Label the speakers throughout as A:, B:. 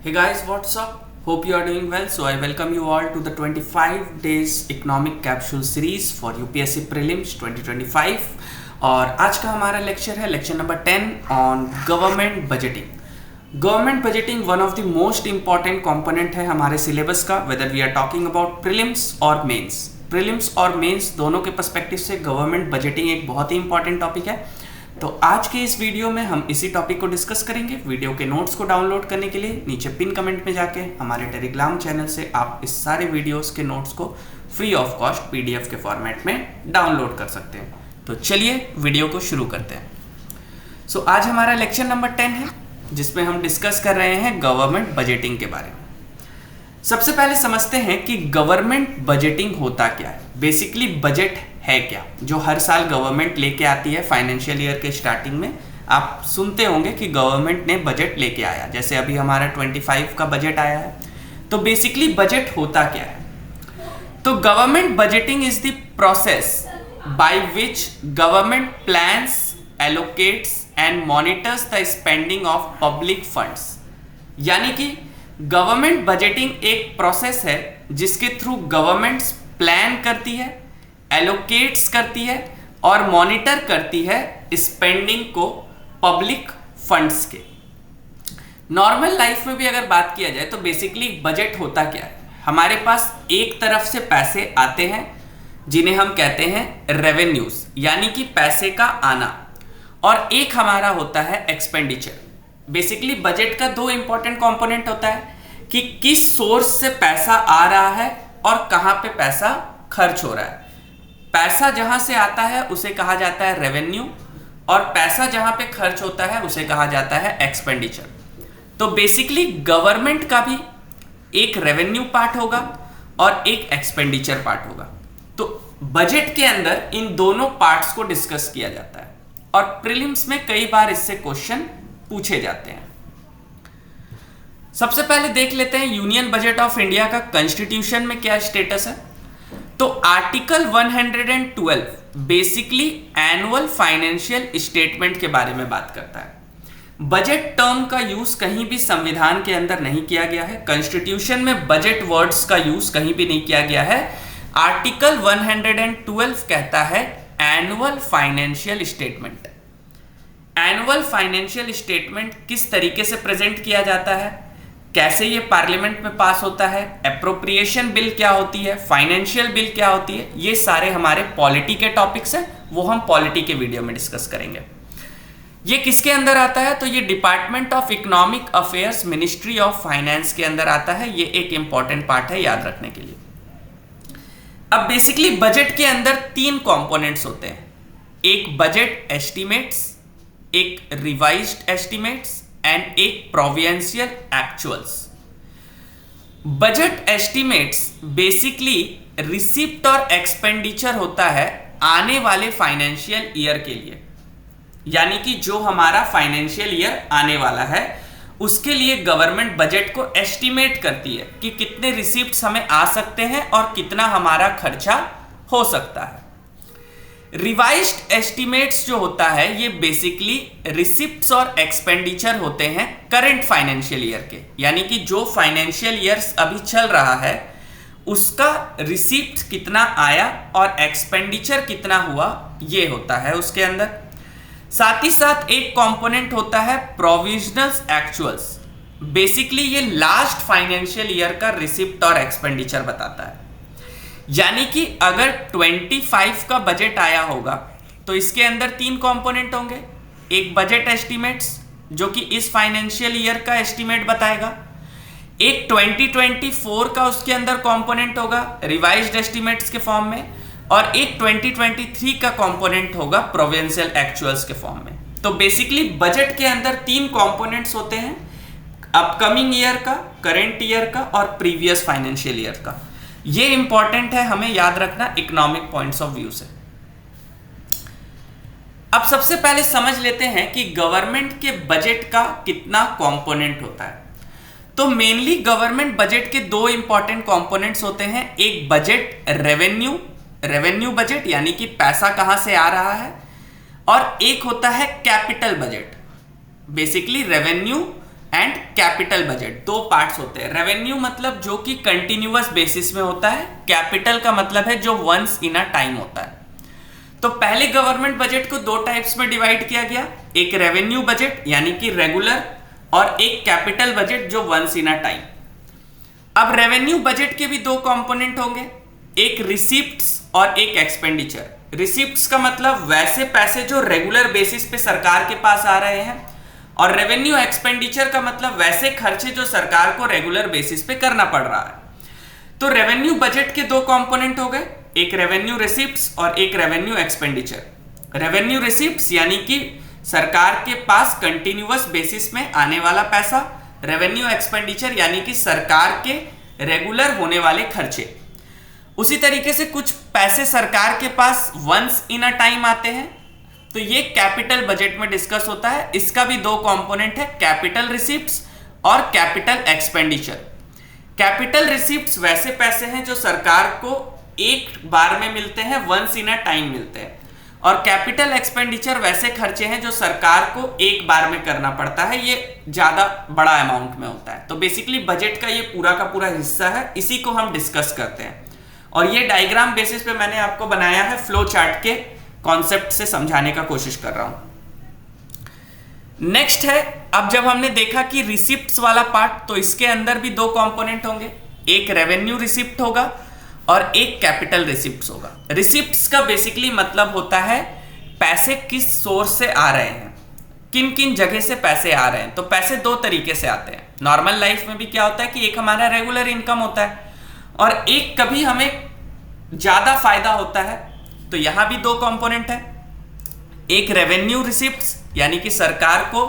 A: Hey guys, what's up? Hope you are doing well. So I welcome you all to the 25 days economic capsule series for UPSC Prelims 2025 और आज का हमारा lecture है lecture number 10 on government budgeting. Government budgeting one of the most important component है हमारे syllabus का, whether we are talking about prelims और mains. Prelims और मेंस दोनों के पर्सपेक्टिव से गवर्नमेंट बजटिंग एक बहुत ही इंपॉर्टेंट टॉपिक है। तो आज के इस वीडियो में हम इसी टॉपिक को डिस्कस करेंगे। वीडियो के नोट्स को डाउनलोड करने के लिए नीचे पिन कमेंट में जाके हमारे टेलीग्राम चैनल से आप इस सारे वीडियोस के नोट्स को फ्री ऑफ कॉस्ट पीडीएफ के फॉर्मेट में डाउनलोड कर सकते हैं। तो चलिए वीडियो को शुरू करते हैं। सो आज हमारा लेक्चर नंबर 10 है जिसमें हम डिस्कस कर रहे हैं गवर्नमेंट बजटिंग के बारे में। सबसे पहले समझते हैं कि गवर्नमेंट बजटिंग होता क्या है। बेसिकली बजट है क्या, जो हर साल गवर्नमेंट लेके आती है। फाइनेंशियल ईयर के स्टार्टिंग में आप सुनते होंगे कि गवर्नमेंट ने बजट लेके आया, जैसे अभी हमारा 25 का बजट आया है। तो बेसिकली बजट होता क्या है? तो government budgeting is the process by which government plans, allocates and monitors the spending of public funds. यानी कि गवर्नमेंट बजटिंग एक प्रोसेस है जिसके थ्रू गवर्नमेंट प्लान करती है, एलोकेट्स करती है और मॉनिटर करती है स्पेंडिंग को पब्लिक फंड्स के। नॉर्मल लाइफ में भी अगर बात किया जाए तो बेसिकली बजट होता क्या है? हमारे पास एक तरफ से पैसे आते हैं जिन्हें हम कहते हैं रेवेन्यूज, यानी कि पैसे का आना, और एक हमारा होता है एक्सपेंडिचर। बेसिकली बजट का दो इंपॉर्टेंट कंपोनेंट होता है कि किस सोर्स से पैसा आ रहा है और कहां पे पैसा खर्च हो रहा है। पैसा जहां से आता है उसे कहा जाता है रेवेन्यू, और पैसा जहां पे खर्च होता है उसे कहा जाता है एक्सपेंडिचर। तो बेसिकली गवर्नमेंट का भी एक रेवेन्यू पार्ट होगा और एक एक्सपेंडिचर पार्ट होगा। तो बजट के अंदर इन दोनों पार्ट्स को डिस्कस किया जाता है और प्रीलिम्स में कई बार इससे क्वेश्चन पूछे जाते हैं। सबसे पहले देख लेते हैं यूनियन बजट ऑफ इंडिया का कॉन्स्टिट्यूशन में क्या स्टेटस है। तो article 112 basically annual financial statement के बारे में बात करता है। बजट टर्म का यूज कहीं भी संविधान के अंदर नहीं किया गया है। कॉन्स्टिट्यूशन में बजट वर्ड्स का यूज कहीं भी नहीं किया गया है। आर्टिकल 112 कहता है annual financial statement. Annual financial statement किस तरीके से प्रेजेंट किया जाता है, कैसे ये पार्लियामेंट में पास होता है, एप्रोप्रिएशन बिल क्या होती है, फाइनेंशियल बिल क्या होती है, ये सारे हमारे पॉलिटी के टॉपिक्स हैं, वो हम पॉलिटी के वीडियो में डिस्कस करेंगे। ये किसके अंदर आता है? तो ये department of economic affairs, ministry of finance के अंदर आता है। ये एक इंपॉर्टेंट पार्ट है याद रखने के लिए। अब बेसिकली बजट के अंदर तीन कंपोनेंट्स होते हैं, एक बजट एस्टिमेट्स, एक रिवाइज्ड एस्टिमेट्स एंड एक providential actuals. Budget estimates basically receipt और एक्सपेंडिचर होता है आने वाले फाइनेंशियल ईयर के लिए, यानी कि जो हमारा फाइनेंशियल ईयर आने वाला है उसके लिए गवर्नमेंट बजट को एस्टिमेट करती है कि कितने रिसिप्ट्स हमें आ सकते हैं और कितना हमारा खर्चा हो सकता है। रिवाइज्ड एस्टिमेट्स जो होता है ये बेसिकली रिसिप्ट्स और एक्सपेंडिचर होते हैं करंट फाइनेंशियल ईयर के, यानी कि जो फाइनेंशियल ईयर अभी चल रहा है उसका रिसिप्ट कितना आया और एक्सपेंडिचर कितना हुआ, ये होता है उसके अंदर। साथ ही साथ एक कंपोनेंट होता है प्रोविजनल एक्चुअल्स। बेसिकली ये लास्ट फाइनेंशियल ईयर का रिसिप्ट और एक्सपेंडिचर बताता है। यानी कि अगर 25 का बजट आया होगा तो इसके अंदर तीन कंपोनेंट होंगे, एक बजट एस्टिमेट्स जो कि इस फाइनेंशियल ईयर का एस्टिमेट बताएगा, एक 2024 का उसके अंदर कंपोनेंट होगा रिवाइज्ड एस्टिमेट्स के फॉर्म में, और एक 2023 का कंपोनेंट होगा प्रोविडेंशियल एक्चुअल्स के फॉर्म में। तो बेसिकली बजट के अंदर तीन कंपोनेंट्स होते हैं, अपकमिंग ईयर का, करंट ईयर का और प्रीवियस फाइनेंशियल ईयर का। ये इंपॉर्टेंट है हमें याद रखना इकोनॉमिक पॉइंट्स ऑफ व्यू से। अब सबसे पहले समझ लेते हैं कि गवर्नमेंट के बजट का कितना कंपोनेंट होता है। तो मेनली गवर्नमेंट बजट के दो इंपॉर्टेंट कंपोनेंट्स होते हैं, एक बजट रेवेन्यू बजट यानी कि पैसा कहां से आ रहा है, और एक होता है capital budget. Basically revenue and capital budget, दो पार्ट्स होते हैं। रेवेन्यू मतलब जो कि कंटिन्यूअस बेसिस में होता है, कैपिटल का मतलब है जो वंस इन अ टाइम होता है। तो पहले गवर्नमेंट बजट को दो टाइप्स में डिवाइड किया गया, एक रेवेन्यू बजट यानी कि रेगुलर, और एक कैपिटल बजट जो वंस इन अ टाइम। अब रेवेन्यू बजट के भी दो कंपोनेंट होंगे, एक रिसीप्ट्स और एक एक्सपेंडिचर। रिसीप्ट्स का मतलब वैसे पैसे जो रेगुलर बेसिस पे सरकार के पास आ रहे हैं, और रेवेन्यू एक्सपेंडिचर का मतलब वैसे खर्चे जो सरकार को रेगुलर बेसिस पे करना पड़ रहा है। तो रेवेन्यू बजट के दो कंपोनेंट हो गए, एक रेवेन्यू रिसीप्ट्स और एक रेवेन्यू एक्सपेंडिचर। रेवेन्यू रिसीप्ट्स यानी कि सरकार के पास कंटिन्यूअस बेसिस में आने वाला पैसा, रेवेन्यू एक्सपेंडिचर यानी कि सरकार के रेगुलर होने वाले खर्चे। उसी तरीके से कुछ पैसे सरकार के पास वंस इन अ टाइम आते हैं, तो ये कैपिटल बजट में डिस्कस होता है। इसका भी दो कंपोनेंट है, कैपिटल रिसीप्ट्स और कैपिटल एक्सपेंडिचर। कैपिटल रिसीप्ट्स वैसे पैसे हैं जो सरकार को एक बार में मिलते हैं, वंस इन अ टाइम मिलते हैं, और कैपिटल एक्सपेंडिचर वैसे खर्चे हैं जो सरकार को एक बार में करना पड़ता है, ये ज्यादा बड़ा अमाउंट में होता है। तो बेसिकली बजट का ये पूरा का पूरा हिस्सा है, इसी को हम डिस्कस करते हैं। और ये डायग्राम बेसिस पे मैंने आपको बनाया है, फ्लो चार्ट के कॉन्सेप्ट से समझाने का कोशिश कर रहा हूं। नेक्स्ट है, अब जब हमने देखा कि रिसिप्ट्स वाला पार्ट, तो इसके अंदर भी दो कंपोनेंट होंगे, एक रेवेन्यू रिसिप्ट होगा और एक कैपिटल रिसिप्ट्स होगा। रिसिप्ट्स का बेसिकली मतलब होता है पैसे किस सोर्स से आ रहे हैं, किन किन जगह से पैसे आ रहे हैं। तो पैसे दो तरीके से आते हैं। नॉर्मल लाइफ में भी क्या होता है कि एक हमारा रेगुलर इनकम होता है और एक कभी हमें ज्यादा फायदा होता है। तो यहां भी दो कंपोनेंट है, एक रेवेन्यू रिसिप्ट्स यानी कि सरकार को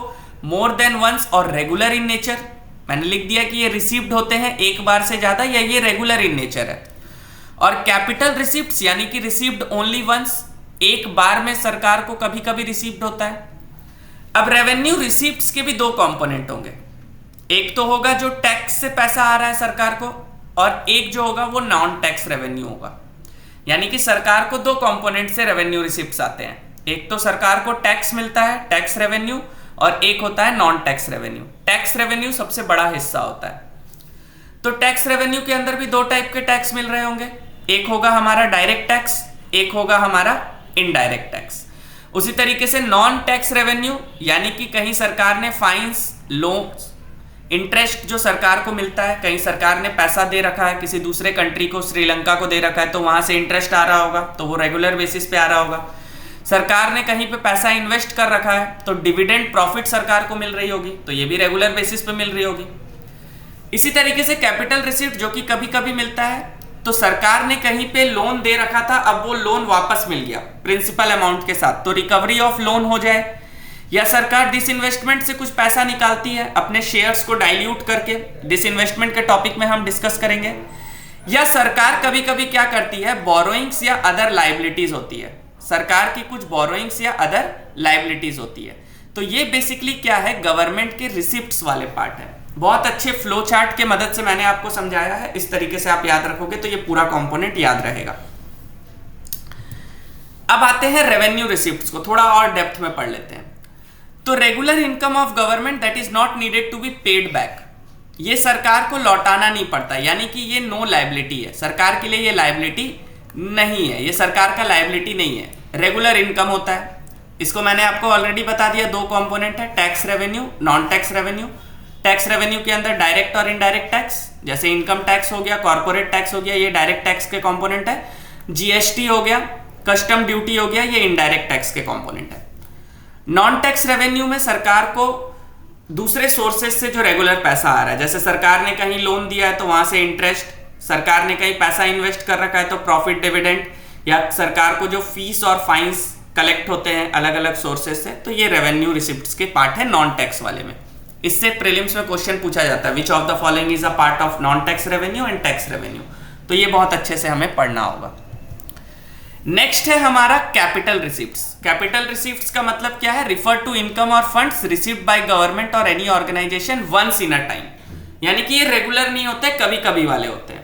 A: मोर देन वंस और रेगुलर इन नेचर, मैंने लिख दिया कि ये रिसीव्ड होते हैं एक बार से ज्यादा, या ये रेगुलर इन नेचर है। और कैपिटल रिसिप्ट्स यानी कि रिसीव्ड ओनली वंस, एक बार में सरकार को कभी कभी रिसीव्ड होता है। अब रेवेन्यू रिसिप्ट्स के भी दो कंपोनेंट होंगे, एक तो होगा जो टैक्स से पैसा आ रहा है सरकार को, और एक जो होगा वो नॉन टैक्स रेवेन्यू होगा। यानी कि सरकार को दो कंपोनेंट से रेवेन्यू रिसिप्ट्स आते हैं, एक तो सरकार को टैक्स मिलता है, टैक्स रेवेन्यू, और एक होता है non tax revenue. Tax revenue सबसे बड़ा हिस्सा होता है। तो टैक्स रेवेन्यू के अंदर भी दो टाइप के टैक्स मिल रहे होंगे, एक होगा हमारा डायरेक्ट टैक्स, एक होगा हमारा इनडायरेक्ट टैक्स। उसी तरीके से नॉन टैक्स रेवेन्यू यानी कि कहीं सरकार ने फाइन्स, लोन्स, इंटरेस्ट जो सरकार को मिलता है, कहीं सरकार ने पैसा दे रखा है किसी दूसरे कंट्री को, श्रीलंका को दे रखा है, तो वहां से इंटरेस्ट आ रहा होगा, तो वो रेगुलर बेसिस पे आ रहा होगा। सरकार ने कहीं पे पैसा इन्वेस्ट कर रखा है, तो डिविडेंड प्रॉफिट सरकार को मिल रही होगी, तो ये भी रेगुलर बेसिस पे मिल रही होगी। इसी तरीके से कैपिटल रिसिप्ट जो कि कभी कभी मिलता है, तो सरकार ने कहीं पे लोन दे रखा था, अब वो लोन वापस मिल गया प्रिंसिपल अमाउंट के साथ, तो रिकवरी ऑफ लोन हो जाए, या सरकार डिसइन्वेस्टमेंट से कुछ पैसा निकालती है अपने शेयर्स को डाइल्यूट करके, डिसइन्वेस्टमेंट के टॉपिक में हम डिस्कस करेंगे। या सरकार कभी कभी क्या करती है, बोरोइंग्स या अदर लाइबिलिटीज होती है, सरकार की कुछ बोरोइंग्स या अदर लाइबिलिटीज होती है। तो ये बेसिकली क्या है, गवर्नमेंट के रिसिप्ट्स वाले पार्ट है। बहुत अच्छे फ्लो चार्ट के मदद से मैंने आपको समझाया है, इस तरीके से आप याद रखोगे तो ये पूरा कंपोनेंट याद रहेगा। अब आते हैं रेवेन्यू रिसिप्ट्स को, थोड़ा और डेप्थ में पढ़ लेते हैं। तो regular income of government that is not needed to be paid back, ये सरकार को लौटाना नहीं पड़ता, यानी कि ये नो लायबिलिटी है, सरकार के लिए ये लायबिलिटी नहीं है, ये सरकार का लायबिलिटी नहीं है, रेगुलर इनकम होता है। इसको मैंने आपको ऑलरेडी बता दिया, दो कंपोनेंट है, tax revenue, non tax revenue. Tax revenue के अंदर डायरेक्ट और इनडायरेक्ट टैक्स, जैसे इनकम टैक्स हो गया, कॉर्पोरेट टैक्स हो गया, ये डायरेक्ट टैक्स के कंपोनेंट है। जीएसटी हो गया, कस्टम ड्यूटी हो गया, ये इनडायरेक्ट टैक्स के कंपोनेंट है। नॉन टैक्स रेवेन्यू में सरकार को दूसरे सोर्सेज से जो रेगुलर पैसा आ रहा है, जैसे सरकार ने कहीं लोन दिया है तो वहां से इंटरेस्ट, सरकार ने कहीं पैसा इन्वेस्ट कर रखा है तो प्रॉफिट डिविडेंड, या सरकार को जो फीस और फाइन्स कलेक्ट होते हैं अलग अलग सोर्सेज से, तो ये रेवेन्यू रिसिप्ट्स के पार्ट है नॉन टैक्स वाले में। इससे प्रीलिम्स में क्वेश्चन पूछा जाता है, which of the following is a part of non tax revenue and tax revenue, तो ये बहुत अच्छे से हमें पढ़ना होगा। नेक्स्ट है हमारा कैपिटल रिसिप्ट्स। कैपिटल रिसिप्ट्स का मतलब क्या है, रिफर टू इनकम और फंड्स रिसीव्ड बाय गवर्नमेंट और any organisation once in a time, यानी कि ये रेगुलर नहीं होते, कभी कभी वाले होते हैं।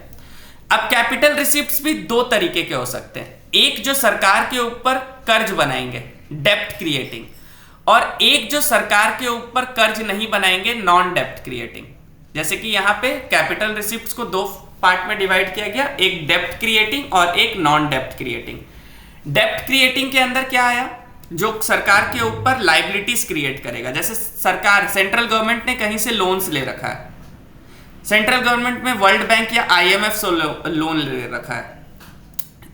A: अब कैपिटल रिसिप्ट्स भी दो तरीके के हो सकते हैं, एक जो सरकार के ऊपर कर्ज बनाएंगे, डेप्ट क्रिएटिंग, और एक जो सरकार के ऊपर कर्ज नहीं बनाएंगे, नॉन डेप्ट क्रिएटिंग। जैसे कि यहाँ पे कैपिटल रिसिप्ट्स को दो पार्ट में डिवाइड किया गया, एक डेप्ट क्रिएटिंग और एक नॉन डेप्ट क्रिएटिंग। डेप्ट क्रिएटिंग के अंदर क्या आया, जो सरकार के ऊपर लाइबिलिटीज क्रिएट करेगा। जैसे सरकार, सेंट्रल गवर्नमेंट ने कहीं से लोन्स ले रखा है, सेंट्रल गवर्नमेंट में वर्ल्ड बैंक या आईएमएफ से लोन ले रखा है,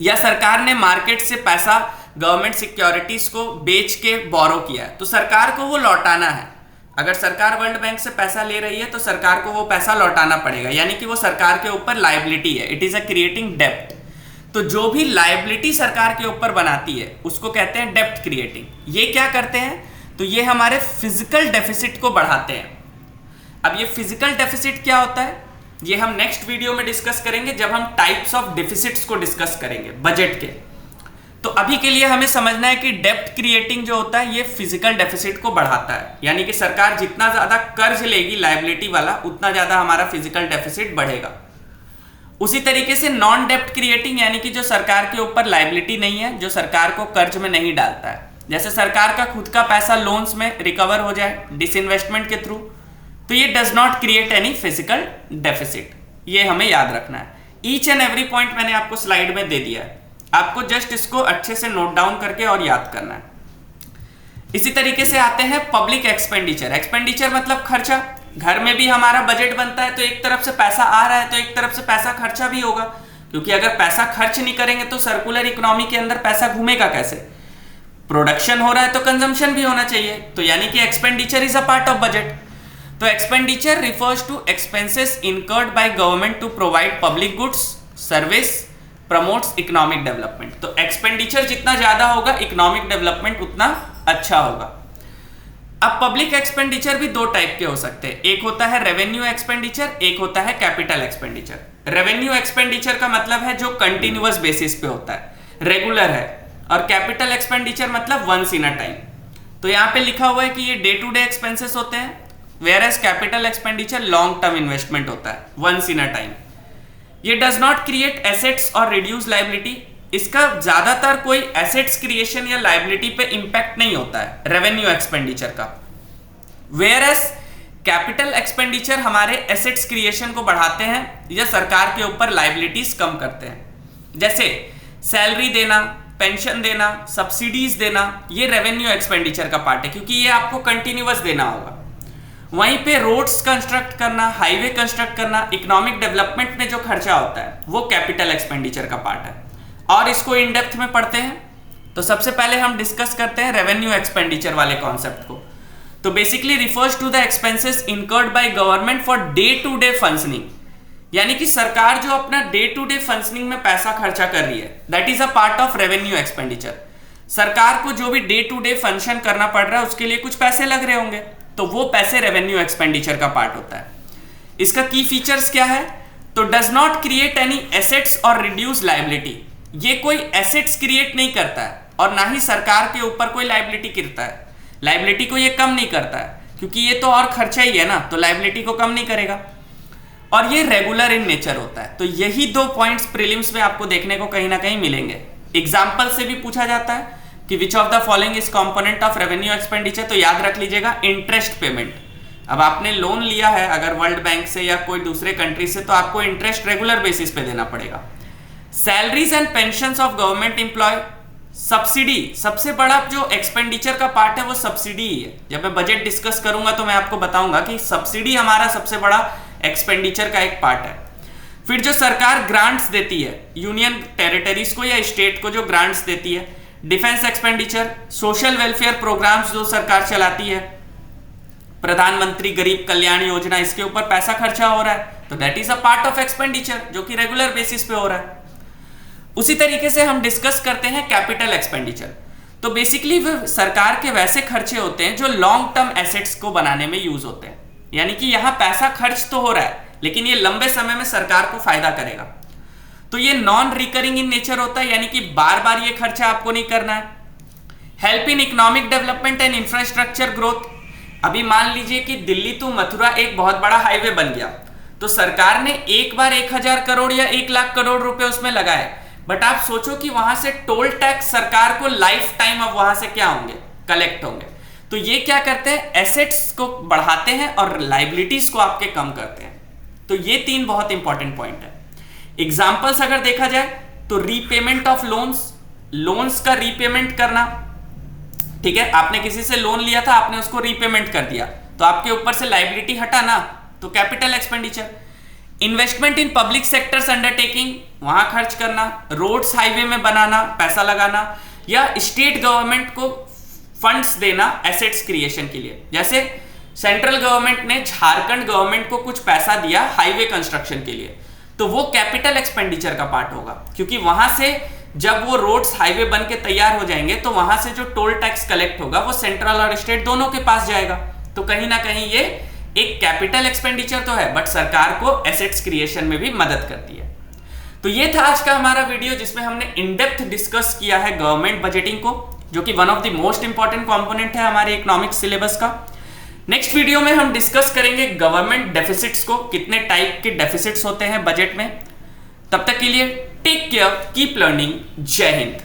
A: या सरकार ने मार्केट से पैसा गवर्नमेंट सिक्योरिटीज को बेच के बोरो किया है, तो सरकार को वो लौटाना है। अगर सरकार वर्ल्ड बैंक से पैसा ले रही है तो सरकार को वो पैसा लौटाना पड़ेगा, यानी कि वो सरकार के ऊपर लायबिलिटी है। इट इज अ क्रिएटिंग डेप्ट। तो जो भी लायबिलिटी सरकार के ऊपर बनाती है उसको कहते हैं डेप्ट क्रिएटिंग। ये क्या करते हैं, तो ये हमारे फिजिकल डेफिसिट को बढ़ाते हैं। अब ये फिजिकल डेफिसिट क्या होता है, ये हम नेक्स्ट वीडियो में डिस्कस करेंगे जब हम टाइप्स ऑफ डेफिसिट्स को डिस्कस करेंगे बजट के। तो अभी के लिए हमें समझना है कि डेप्ट क्रिएटिंग जो होता है ये फिजिकल डेफिसिट को बढ़ाता है, यानी कि सरकार जितना ज्यादा कर्ज लेगी लायबिलिटी वाला, उतना ज्यादा हमारा फिजिकल डेफिसिट बढ़ेगा। उसी तरीके से नॉन डेप्ट क्रिएटिंग, यानी कि जो सरकार के ऊपर लायबिलिटी नहीं है, जो सरकार को कर्ज में नहीं डालता है, जैसे सरकार का खुद का पैसा लोन्स में रिकवर हो जाए डिसइन्वेस्टमेंट के थ्रू, तो ये does not create any physical deficit. ये हमें याद रखना है। ईच एंड एवरी पॉइंट मैंने आपको स्लाइड में दे दिया है, आपको जस्ट इसको अच्छे से नोट डाउन करके और याद करना है। इसी तरीके से आते हैं पब्लिक एक्सपेंडिचर। एक्सपेंडिचर मतलब खर्चा। घर में भी हमारा बजट बनता है तो एक तरफ से पैसा आ रहा है तो एक तरफ से पैसा खर्चा भी होगा, क्योंकि अगर पैसा खर्च नहीं करेंगे तो सर्कुलर इकोनॉमी के अंदर पैसा घूमेगा कैसे। प्रोडक्शन हो रहा है तो कंजम्पशन भी होना चाहिए, तो यानी कि expenditure is a part of budget. तो expenditure refers to expenses incurred by government to provide public goods service promotes economic development. तो एक्सपेंडिचर जितना ज्यादा होगा इकोनॉमिक डेवलपमेंट उतना अच्छा होगा। अब पब्लिक एक्सपेंडिचर भी दो टाइप के हो सकते हैं, एक होता है रेवेन्यू एक्सपेंडिचर, एक होता है कैपिटल एक्सपेंडिचर। रेवेन्यू एक्सपेंडिचर का मतलब है जो कंटिन्यूअस बेसिस पे होता है, रेगुलर है, और कैपिटल एक्सपेंडिचर मतलब वंस इन अ टाइम। तो यहाँ पे लिखा हुआ है कि ये डे टू डे एक्सपेंसेस होते हैं, whereas capital expenditure long term investment होता है, वंस इन अ टाइम। ये डज नॉट क्रिएट एसेट्स और रिड्यूस लायबिलिटी। इसका ज्यादातर कोई एसेट्स क्रिएशन या लायबिलिटी पे इंपैक्ट नहीं होता है रेवेन्यू एक्सपेंडिचर का। वेयर एज कैपिटल एक्सपेंडिचर हमारे एसेट्स क्रिएशन को बढ़ाते हैं या सरकार के ऊपर लायबिलिटीज कम करते हैं। जैसे सैलरी देना, पेंशन देना, सब्सिडीज देना, ये रेवेन्यू एक्सपेंडिचर का पार्ट है, क्योंकि ये आपको कंटिन्यूअस देना होगा। वहीं पे रोड्स कंस्ट्रक्ट करना, हाईवे कंस्ट्रक्ट करना, इकोनॉमिक डेवलपमेंट में जो खर्चा होता है वो कैपिटल एक्सपेंडिचर का पार्ट है। और इसको इन डेप्थ में पढ़ते हैं तो सबसे पहले हम डिस्कस करते हैं रेवेन्यू एक्सपेंडिचर वाले कॉन्सेप्ट को। तो basically refers to the expenses incurred by government for day to day functioning, यानी कि सरकार जो अपना डे टू डे फंक्शनिंग में पैसा खर्चा कर रही है, that is a part of revenue expenditure. सरकार को जो भी डे टू डे फंक्शन करना पड़ रहा है उसके लिए कुछ पैसे लग रहे होंगे, तो वो पैसे रेवेन्यू एक्सपेंडिचर का पार्ट होता है। इसका की फीचर्स क्या है, तो does not create any assets और रिड्यूस लायबिलिटी। ये कोई एसेट्स क्रिएट नहीं करता है और ना ही सरकार के ऊपर कोई लायबिलिटी गिरता है। लायबिलिटी को ये कम नहीं करता है, क्योंकि ये तो और खर्चा ही है ना, तो लायबिलिटी को कम नहीं करेगा। और ये रेगुलर इन नेचर होता है। तो यही दो पॉइंट्स प्रीलिम्स में आपको देखने को कहीं ना कहीं मिलेंगे। एग्जाम्पल से भी पूछा जाता है कि which of the following is component of revenue expenditure, तो याद रख लीजिएगा इंटरेस्ट पेमेंट। अब आपने लोन लिया है अगर वर्ल्ड बैंक से या कोई दूसरे कंट्री से, तो आपको इंटरेस्ट रेगुलर बेसिस पे देना पड़ेगा। Salaries and pensions of government employ, subsidy, सबसे बड़ा जो एक्सपेंडिचर का पार्ट है वो सब्सिडी ही है। जब मैं बजट डिस्कस करूंगा तो मैं आपको बताऊंगा कि सब्सिडी हमारा सबसे बड़ा एक्सपेंडिचर का एक पार्ट है। फिर जो सरकार ग्रांट्स देती है यूनियन टेरिटरीज को या स्टेट को, जो ग्रांट्स देती है, defence expenditure, social welfare programmes जो सरकार चलाती है, प्रधानमंत्री गरीब कल्याण योजना, इसके ऊपर पैसा खर्चा हो रहा है, तो that is a part of expenditure जो कि रेगुलर बेसिस पे हो रहा है। उसी तरीके से हम डिस्कस करते हैं कैपिटल एक्सपेंडिचर। तो बेसिकली वो सरकार के वैसे खर्चे होते हैं जो लॉन्ग टर्म एसेट्स को बनाने में यूज होते हैं, यानी कि यहां पैसा खर्च तो हो रहा है लेकिन ये लंबे समय में सरकार को फायदा करेगा। तो ये नॉन रिकरिंग इन नेचर होता है, यानी कि बार बार ये खर्चा आपको नहीं करना है। Help in economic development and infrastructure growth. अभी मान लीजिए कि दिल्ली टू मथुरा एक बहुत बड़ा हाईवे बन गया, तो सरकार ने एक बार 1000 करोड़ या 1 लाख करोड़ रुपए उसमें लगाए, बट आप सोचो कि वहां से टोल टैक्स सरकार को लाइफ टाइम अब वहां से क्या होंगे, कलेक्ट होंगे। तो ये क्या करते हैं, एसेट्स को बढ़ाते हैं और लाइबिलिटीज को आपके कम करते हैं। तो ये 3 बहुत इंपॉर्टेंट पॉइंट है। एग्जाम्पल्स अगर देखा जाए तो रीपेमेंट ऑफ लोन्स का रीपेमेंट करना, ठीक है, आपने किसी से लोन लिया था, आपने उसको रीपेमेंट कर दिया, तो आपके ऊपर से लाइबिलिटी हटा ना, तो capital expenditure. Investment in public sectors undertaking, वहां खर्च करना, रोड्स हाईवे में बनाना, पैसा लगाना, या स्टेट गवर्नमेंट को फंड्स देना एसेट्स क्रिएशन के लिए। जैसे सेंट्रल गवर्नमेंट ने झारखंड गवर्नमेंट को कुछ पैसा दिया हाईवे कंस्ट्रक्शन के लिए, तो वो कैपिटल एक्सपेंडिचर का पार्ट होगा, क्योंकि वहां से जब वो रोड्स हाईवे बन के तैयार हो जाएंगे तो वहां से जो टोल टैक्स कलेक्ट होगा वो सेंट्रल और स्टेट दोनों के पास जाएगा। तो कहीं ना कहीं ये एक कैपिटल एक्सपेंडिचर तो है, बट सरकार को एसेट्स क्रिएशन में भी मदद करती है। तो ये था आज का हमारा वीडियो, जिसमें हमने इन डेप्थ डिस्कस किया है गवर्नमेंट बजटिंग को, जो कि one of the most important component है हमारे इकोनॉमिक्स सिलेबस का। नेक्स्ट वीडियो में हम डिस्कस करेंगे गवर्नमेंट डेफिसिट्स को, कितने टाइप के डेफिसिट्स होते हैं बजट में। तब तक के लिए टेक केयर, कीप लर्निंग, जय हिंद।